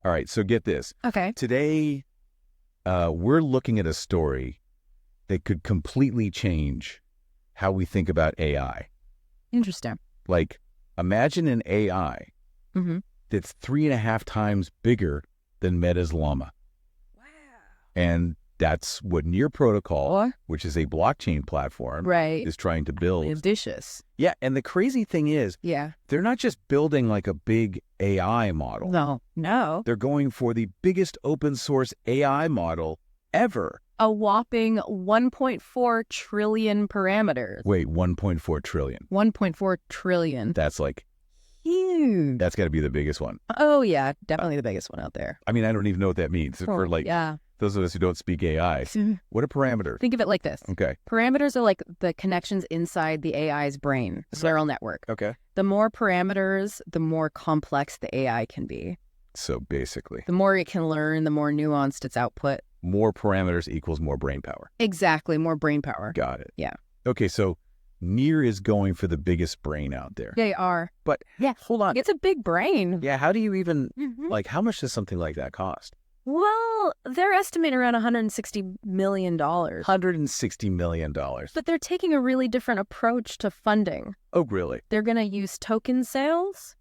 All right, so get this. Okay. Today, we're looking at a story that could completely change how we think about AI. Interesting. Like, imagine an AI Mm-hmm. that's 3.5 times bigger than Meta's Llama. Wow. And that's what Near Protocol, Or? which is a blockchain platform, Right. is trying to build. Ambitious. Yeah, and the crazy thing is, Yeah. they're not just building like a big AI model. No. They're going for the biggest open source AI model ever. A whopping 1.4 trillion parameters. Wait, 1.4 trillion. 1.4 trillion. That's like, Huge. that's got to be the biggest one. Oh, yeah. Definitely the biggest one out there. I mean, I don't even know what that means for like Yeah. those of us who don't speak AI. What are parameters? Think of it like this. Okay. Parameters are like the connections inside the AI's brain, the neural network. Okay. The more parameters, the more complex the AI can be. So basically, The more it can learn, the more nuanced its output. more parameters equals more brain power. Exactly. More brain power. Got it. Yeah. Okay, so Near is going for the biggest brain out there. They are. But Yeah. hold on. It's a big brain. Yeah, how do you even, Mhm. like, how much does something like that cost? Well, they're estimating around $160 million. $160 million. But they're taking a really different approach to funding. Oh, really? They're going to use token sales.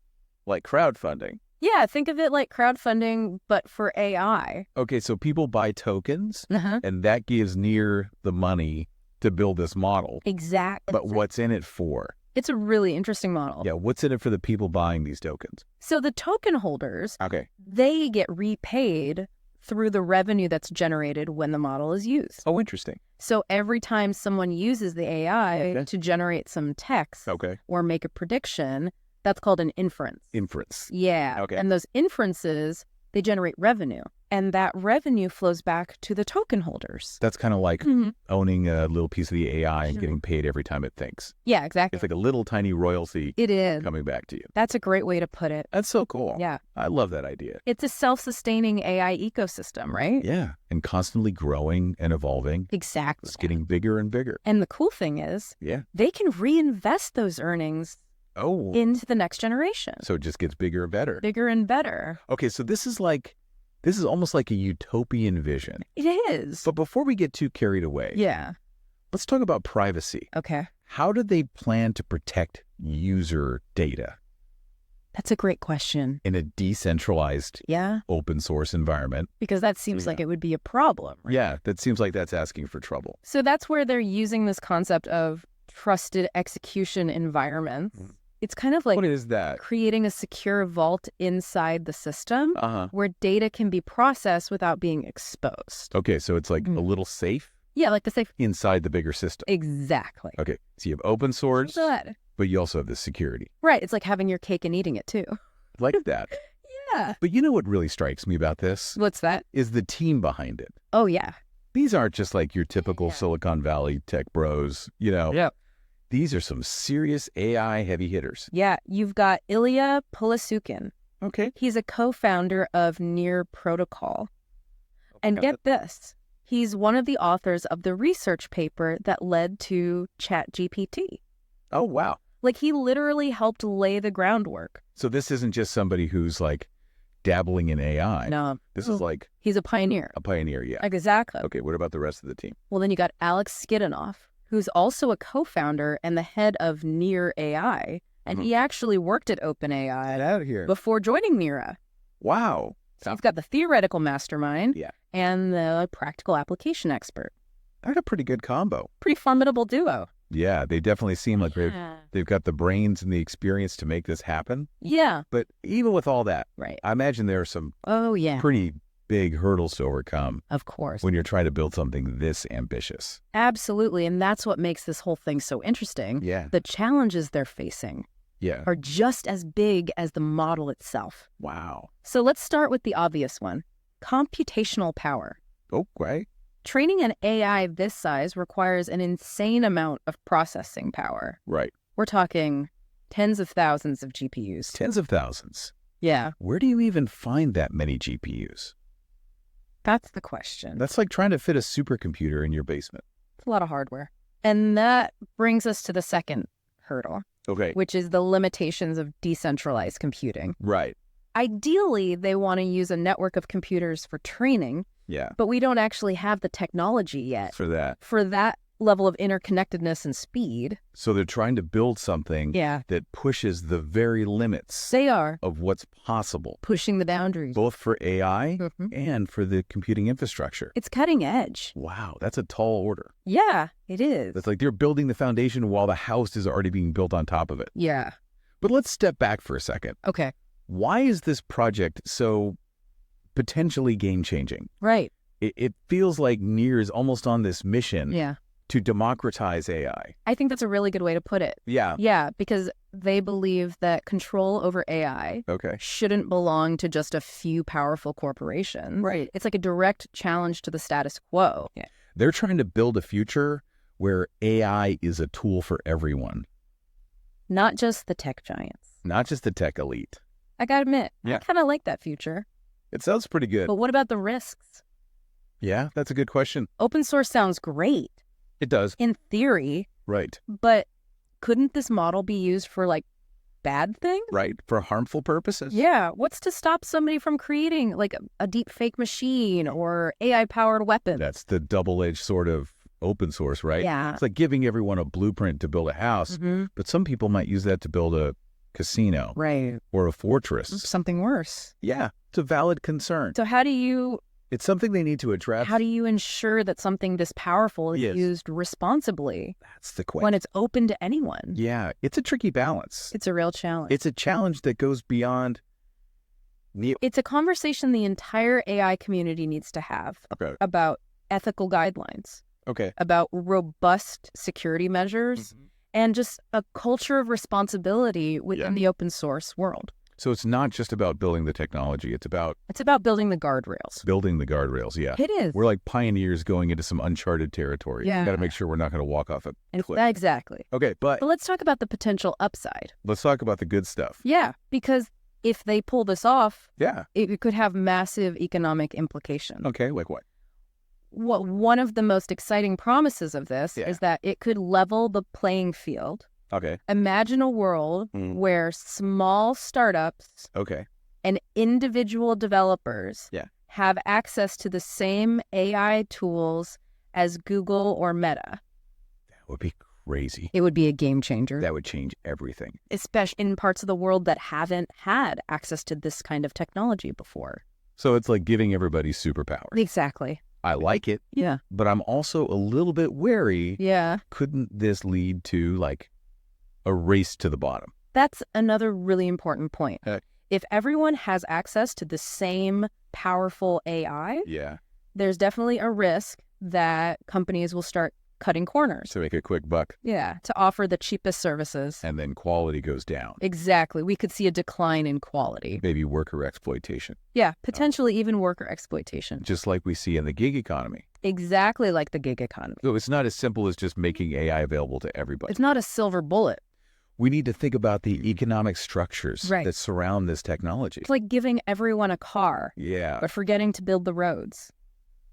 Like crowdfunding. Yeah, think of it like crowdfunding, but for AI. Okay, so people buy tokens, Uh-huh. and that gives Near the money to build this model. Exactly. But what's in it for? It's a really interesting model. Yeah, what's in it for the people buying these tokens? So the token holders, Okay. they get repaid through the revenue that's generated when the model is used. Oh, interesting. So every time someone uses the AI Okay. to generate some text Okay. or make a prediction, that's called an inference. Inference. Yeah. Okay. And those inferences, they generate revenue. And that revenue flows back to the token holders. That's kind of like Mhm. owning a little piece of the AI and Sure. getting paid every time it thinks. Yeah, exactly. It's like a little tiny royalty It is. coming back to you. That's a great way to put it. That's so cool. Yeah. I love that idea. It's a self-sustaining AI ecosystem, right? Yeah. And constantly growing and evolving. Exactly. It's getting bigger and bigger. And the cool thing is, Yeah. they can reinvest those earnings Oh. into the next generation. So it just gets bigger and better. Bigger and better. Okay, so this is almost like a utopian vision. It is. But before we get too carried away, Yeah. let's talk about privacy. Okay. How do they plan to protect user data That's a great question. in a decentralized Yeah. open source environment? Because that seems Yeah. like it would be a problem. Right? Yeah, that seems like that's asking for trouble. So that's where they're using this concept of trusted execution environments. Mm. It's kind of like What is that? creating a secure vault inside the system Uh-huh. where data can be processed without being exposed. Okay, so it's like Mhm. a little safe Yeah, like the safe. inside the bigger system. Exactly. Okay, so you have open source, Good. but you also have the security. Right. It's like having your cake and eating it too. Like that. Yeah. But you know what really strikes me about this What's that? is the team behind it. Oh, yeah. These aren't just like your typical Yeah. Silicon Valley tech bros, you know. Yep. These are some serious AI heavy hitters. Yeah. You've got Ilya Polasukin. Okay. He's a co-founder of Near Protocol. And get this. He's one of the authors of the research paper that led to ChatGPT. Oh, wow. Like, he literally helped lay the groundwork. So this isn't just somebody who's like dabbling in AI. No. This is like He's a pioneer. a pioneer, yeah. Exactly. Okay, what about the rest of the team? Well, then you got Alex Skidanoff, who's also a co-founder and the head of Near AI. And he actually worked at OpenAI Get out of here. before joining Near. Wow. So you've got the theoretical mastermind Yeah. and the practical application expert. That's a pretty good combo. Pretty formidable duo. Yeah, they definitely seem like Yeah. they've got the brains and the experience to make this happen. Yeah. But even with all that, Right. I imagine there are some Oh, yeah. pretty big hurdles to overcome Of course. when you're trying to build something this ambitious. Absolutely. And that's what makes this whole thing so interesting. Yeah. The challenges they're facing Yeah. are just as big as the model itself. Wow. So let's start with the obvious one, computational power. Okay. Training an AI this size requires an insane amount of processing power. Right. We're talking tens of thousands of GPUs. Tens of thousands. Yeah, Where do you even find that many GPUs? that's the question. That's like trying to fit a supercomputer in your basement. It's a lot of hardware. And that brings us to the second hurdle, Okay. which is the limitations of decentralized computing. Right. Ideally, they want to use a network of computers for training, Yeah. but we don't actually have the technology yet For that. for that level of interconnectedness and speed. So they're trying to build something that pushes the very limits They are of what's possible, pushing the boundaries. both for AI Mhm. and for the computing infrastructure. It's cutting edge. Wow, that's a tall order. Yeah, it is. It's like they're building the foundation while the house is already being built on top of it. Yeah. But let's step back for a second. Okay. Why is this project so potentially game-changing? Right. It feels like NEAR is almost on this mission Yeah. to democratize AI. I think that's a really good way to put it. Yeah. Yeah, because they believe that control over AI Okay. shouldn't belong to just a few powerful corporations. Right. It's like a direct challenge to the status quo. Yeah. They're trying to build a future where AI is a tool for everyone, Not just the tech giants. not just the tech elite. I gotta admit, Yeah. I kind of like that future. It sounds pretty good. But what about the risks? Yeah, that's a good question. Open source sounds great It does. in theory, Right. but couldn't this model be used for like bad things? Right. For harmful purposes. Yeah. What's to stop somebody from creating like a deep fake machine or AI powered weapon? That's the double-edged sword of open source, right? Yeah. It's like giving everyone a blueprint to build a house, Mhm. but some people might use that to build a casino Right. or a fortress. Something worse. Yeah, it's a valid concern. So how do you It's something they need to address. ensure that something this powerful is Yes. used responsibly That's the question. when it's open to anyone? Yeah, it's a tricky balance. It's a real challenge. It's a challenge that goes beyond. It's a conversation the entire AI community needs to have Okay. about ethical guidelines, Okay. about robust security measures, and just a culture of responsibility within the open source world. So it's not just about building the technology. It's about It's about building the guardrails. building the guardrails. Yeah. It is. We're like pioneers going into some uncharted territory. Yeah. Got to make sure we're not going to walk off a cliff. Exactly. Okay, but But let's talk about the potential upside. let's talk about the good stuff. Yeah, because if they pull this off, Yeah. it could have massive economic implications. Okay, like what? One of the most exciting promises of this Yeah. is that it could level the playing field. Okay. Imagine a world where small startups Okay. and individual developers Yeah. have access to the same AI tools as Google or Meta. That would be crazy. It would be a game changer, That would change everything. especially in parts of the world that haven't had access to this kind of technology before. So it's like giving everybody superpowers. Exactly. I like it, Yeah. but I'm also a little bit wary. Yeah. Couldn't this lead to like a race to the bottom? That's another really important point. Okay. If everyone has access to the same powerful AI, Yeah. there's definitely a risk that companies will start cutting corners. To make a quick buck. Yeah, to offer the cheapest services. And then quality goes down. Exactly. We could see a decline in quality. Maybe worker exploitation. Yeah, potentially even worker exploitation. Just like we see in the gig economy. Exactly like the gig economy. So it's not as simple as just making AI available to everybody. It's not a silver bullet. We need to think about the economic structures Right. that surround this technology. It's like giving everyone a car, Yeah. but forgetting to build the roads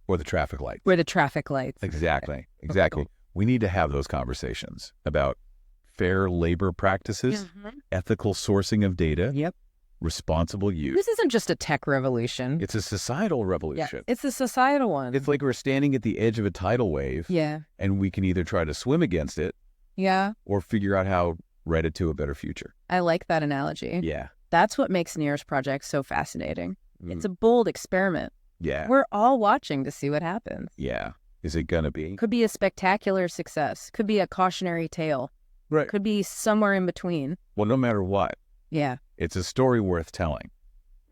Or the traffic lights. where the traffic lights. Exactly. Exactly. We need to have those conversations about fair labor practices, ethical sourcing of data, Yep. responsible use. This isn't just a tech revolution. It's a societal Yeah, revolution. it's a societal one. It's like we're standing at the edge of a tidal wave, Yeah. and we can either try to swim against it Yeah. or figure out how to ride it to a better future. I like that analogy. Yeah. That's what makes NEAR's project so fascinating. Mm. It's a bold experiment. Yeah. We're all watching to see what happens. Yeah. Is it going to be? Could be a spectacular success. Could be a cautionary tale. Right. Could be somewhere in between. Well, no matter what, Yeah. it's a story worth telling.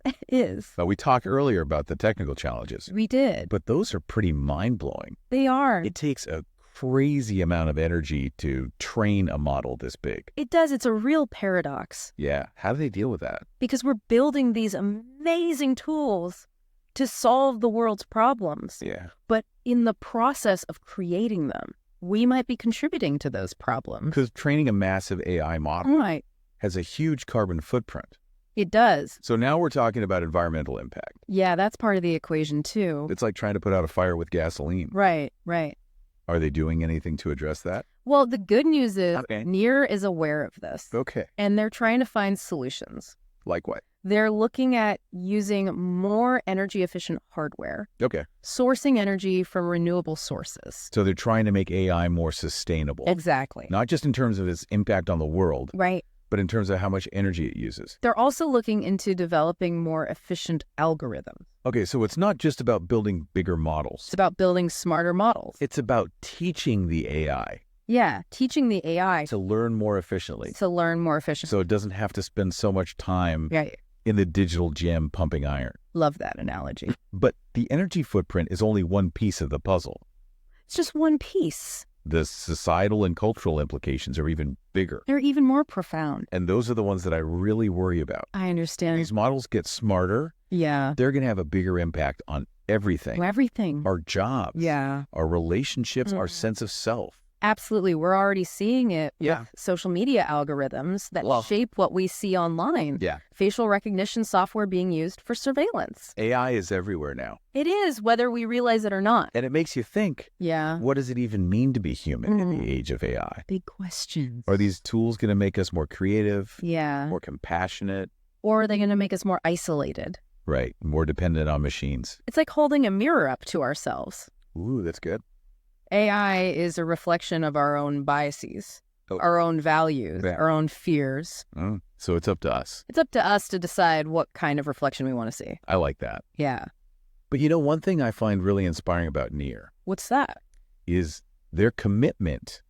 It is. But we talked earlier about the technical challenges, We did. but those are pretty mind-blowing. They are. It takes a crazy amount of energy to train a model this big. It does. It's a real paradox Yeah. How do they deal with that? because we're building these amazing tools to solve the world's problems. Yeah. But in the process of creating them, we might be contributing to those problems. Because training a massive AI model Right. has a huge carbon footprint. It does. So now we're talking about environmental impact. Yeah, that's part of the equation too. It's like trying to put out a fire with gasoline. Right, right. Are they doing anything to address that? Well, the good news is Okay. NEAR is aware of this. Okay. And they're trying to find solutions. Like what? They're looking at using more energy-efficient hardware, Okay. sourcing energy from renewable sources. So they're trying to make AI more sustainable. Exactly. Not just in terms of its impact on the world, Right. but in terms of how much energy it uses. They're also looking into developing more efficient algorithms. Okay, so it's not just about building bigger models. It's about building smarter models. It's about teaching the AI Yeah, teaching the AI to learn more efficiently. to learn more efficiently. So it doesn't have to spend so much time Right. in the digital gym pumping iron. Love that analogy. But the energy footprint is only one piece of the puzzle. It's just one piece. The societal and cultural implications are even bigger. They're even more profound. And those are the ones that I really worry about. I understand. These models get smarter. Yeah. They're going to have a bigger impact on everything. Everything. Our jobs, Yeah. our relationships, our Mhm. sense of self. Absolutely. We're already seeing it Yeah. with social media algorithms that Well- shape what we see online. Yeah. Facial recognition software being used for surveillance. AI is everywhere now. It is, whether we realize it or not. And it makes you think, Yeah. what does it even mean to be human in the age of AI? Big questions. Are these tools going to make us more creative, Yeah. more compassionate, Or are they going to make us more isolated? right? More dependent on machines? It's like holding a mirror up to ourselves. Ooh, that's good. AI is a reflection of our own biases, Oh. our own values, Yeah. our own fears. So it's up to us. It's up to us to decide what kind of reflection we want to see. I like that. Yeah. But you know, one thing I find really inspiring about Near What's that? is their commitment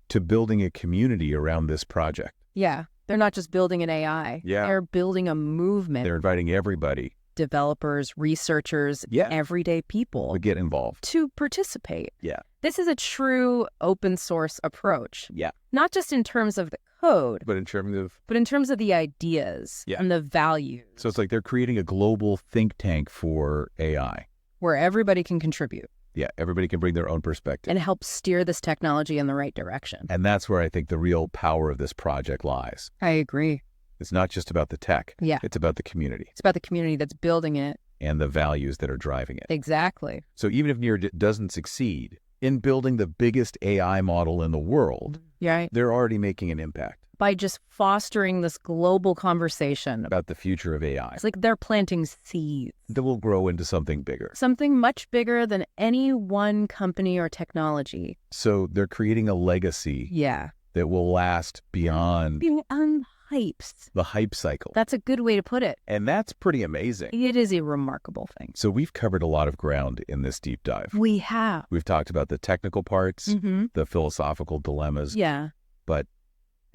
to building a community around this project. Yeah. They're not just building an AI. Yeah. They're building a movement. They're inviting everybody Developers, researchers, Yeah. everyday people to get involved. to participate. Yeah. This is a true open source approach. Yeah. Not just in terms of the code, But in terms of, but in terms of the ideas Yeah. and the values, so it's like they're creating a global think tank for AI. where everybody can contribute Yeah, everybody can bring their own perspective. and help steer this technology in the right direction. And that's where I think the real power of this project lies. I agree. It's not just about the tech. Yeah. It's about the community It's about the community that's building it. and the values that are driving it. Exactly. So even if Near doesn't succeed in building the biggest AI model in the world, Yeah. they're already making an impact By just fostering this global conversation. about the future of AI It's like they're planting seeds. that will grow into something bigger. Something much bigger than any one company or technology. So they're creating a legacy Yeah. that will last beyond Beyond hypes. the hype cycle. That's a good way to put it. And that's pretty amazing. It is a remarkable thing. So we've covered a lot of ground in this deep dive. We have. We've talked about the technical parts, Mm-hmm. the philosophical dilemmas. Yeah. But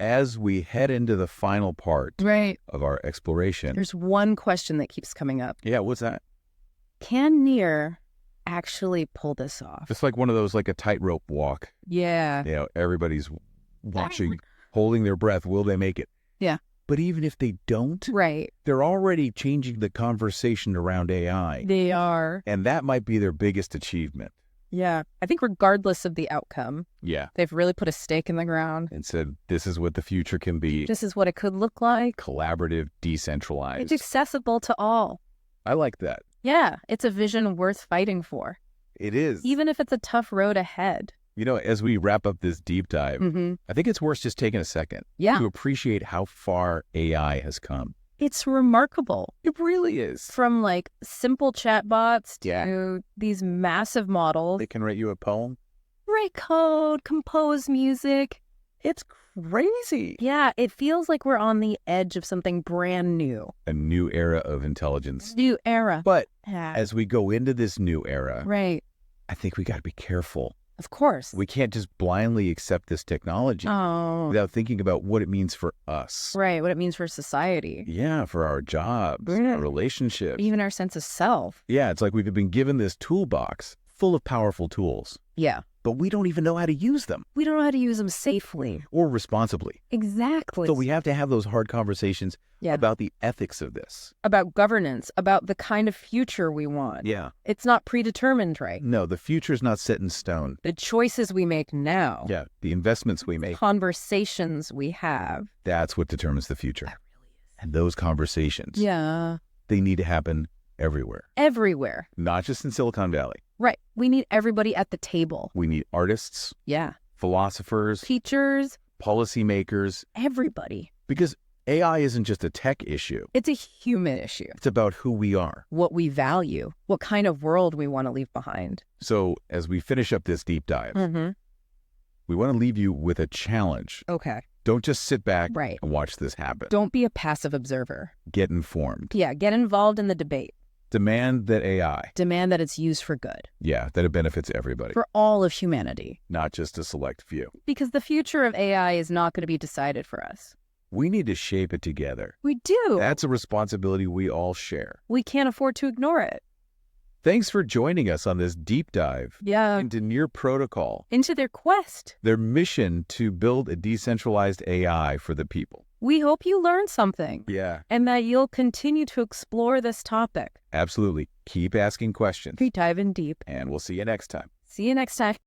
as we head into the final part Right. of our exploration, There's one question that keeps coming up. yeah, what's that? Can Near actually pull this off? It's like one of those, like a tightrope walk. Yeah. You know, everybody's watching, holding their breath. Will they make it? Yeah. But even if they don't, Right. they're already changing the conversation around AI. They are. And that might be their biggest achievement. Yeah. I think regardless of the outcome, Yeah. they've really put a stake in the ground. And said, this is what the future can be. This is what it could look like. Collaborative, decentralized. It's accessible to all. I like that. Yeah. It's a vision worth fighting for, It is. even if it's a tough road ahead. You know, as we wrap up this deep dive, Mm-hmm. I think it's worth just taking a second Yeah. to appreciate how far AI has come. It's remarkable. It really is. From like simple chatbots Yeah. to these massive models. They can write you a poem. Write code, compose music. It's crazy. Yeah, it feels like we're on the edge of something brand new. A new era of intelligence. New era. But Yeah. as we go into this new era, Right. I think we got to be careful. Of course. We can't just blindly accept this technology Oh. without thinking about what it means for us. Right. What it means for society. Yeah, for our jobs, Yeah. our relationships. Even our sense of self. Yeah, it's like we've been given this toolbox full of powerful tools, Yeah. but we don't even know how to use them We don't know how to use them safely. or responsibly. Exactly. So we have to have those hard conversations Yeah. about the ethics of this. About governance, about the kind of future we want. Yeah. It's not predetermined, right? No, the future is not set in stone. The choices we make now. Yeah. The investments we make, Conversations we have. that's what determines the future. And those conversations, Yeah. they need to happen everywhere, Everywhere. not just in Silicon Valley. Right. We need everybody at the table. We need artists, Yeah. philosophers, Teachers, policymakers, everybody. because AI isn't just a tech issue. It's a human issue. It's about who we are. What we value, what kind of world we want to leave behind. So as we finish up this deep dive, we want to leave you with a challenge. Okay. Don't just sit back Right. and watch this happen. Don't be a passive observer. Get informed. Yeah, get involved in the debate. Demand that AI, Demand that it's used for good, that it benefits everybody, for all of humanity. not just a select few. Because the future of AI is not going to be decided for us. We need to shape it together. We do. That's a responsibility we all share. We can't afford to ignore it. Thanks for joining us on this deep dive into Near Protocol, Into their quest. their mission to build a decentralized AI for the people. We hope you learned something Yeah, and that you'll continue to explore this topic. absolutely. Keep asking questions, Keep diving deep. and we'll see you next time. See you next time.